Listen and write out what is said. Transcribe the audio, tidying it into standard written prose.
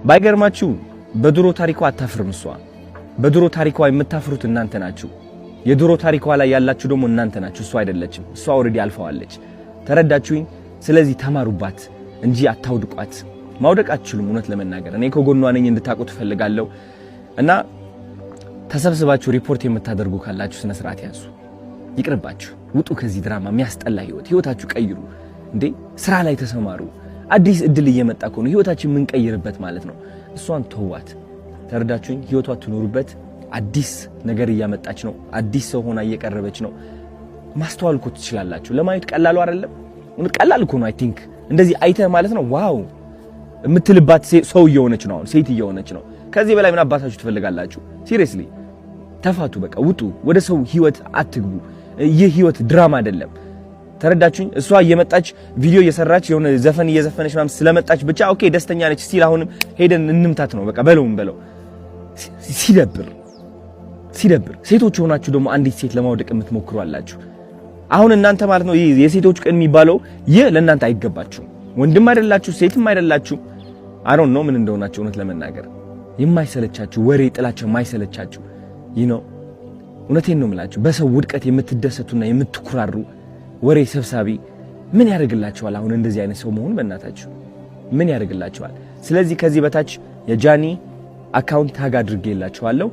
ባይገርማችሁ በድሮ ታሪኳ አታፍርም እሷ። በድሮ ታሪኳ የምታፍሩት እናንተ ናችሁ። የድሮ ታሪኳ ላይ ያላችሁ ደግሞ እናንተ ናችሁ፣ እሷ አይደለችም። እሷ ኦሬዲ አልፈዋለች። ተረዳችሁኝ? ስለዚህ ተማሩባት እንጂ አታውድቋት። ማውደቅ አትችሉም። እውነት ለመናገር እኔ ከጎኗ ነኝ እንድታውቁት ፈልጋለሁ። እና ተሰብስባችሁ ሪፖርት የምታደርጉ ካላችሁ ስነ ስርዓት ያዙ። ይቅርባችሁ፣ ውጡ ከዚህ ድራማ። የሚያስጠላ ህይወታችሁ ቀይሩ እንዴ! ስራ ላይ ተሰማሩ። አዲስ እድል እየመጣ ነው፣ ህይወታችን ምን ቀይርበት ማለት ነው። እሷን ተዋት። ተረዳችሁኝ? ህይወቷ ትኖሩበት። አዲስ ነገር እያመጣች ነው። አዲስ ሰው ሆና እየቀረበች ነው። ማስተዋል እኮ ትችላላችሁ። ለማየት ቀላሉ አይደለም። ቀላል እኮ ነው። አይ ቲንክ እንደዚህ አይተህ ማለት ነው ዋው የምትልባት ሰው እየሆነች ነው። አሁን ሴት እየሆነች ነው። ከዚህ በላይ ምን አባታችሁ ትፈልጋላችሁ? ሲሪየስሊ ተፋቱ። በቃ ውጡ። ወደ ሰው ህይወት አትግቡ። ይህ ህይወት ድራማ አይደለም። ተረዳችሁኝ? እሷ እየመጣች ቪዲዮ እየሰራች የሆነ ዘፈን እየዘፈነች ምናምን ስለመጣች ብቻ ኦኬ ደስተኛ ነች ሲል አሁንም ሄደን እንምታት ነው በቃ። በለው ሲደብር ሴቶች ሆናችሁ ደግሞ አንዲት ሴት ለማውደቅ የምትሞክሩ አላችሁ። አሁን እናንተ ማለት ነው የሴቶች ቀን የሚባለው ይህ ለእናንተ አይገባችሁም። ወንድም አይደላችሁ፣ ሴትም አይደላችሁ። አይ ዶንት ኖ ምን እንደሆናችሁ እውነት ለመናገር የማይሰለቻችሁ ወሬ ጥላቸው የማይሰለቻችሁ እውነቴን ነው የምላችሁ። በሰው ውድቀት የምትደሰቱና የምትኩራሩ ወሬ ሰብሳቢ ምን ያደርግላችኋል? አሁን እንደዚህ አይነት ሰው መሆን በእናታችሁ ምን ያደርግላችኋል? ስለዚህ ከዚህ በታች የጃኒ አካውንት ታግ አድርጌላችኋለሁ።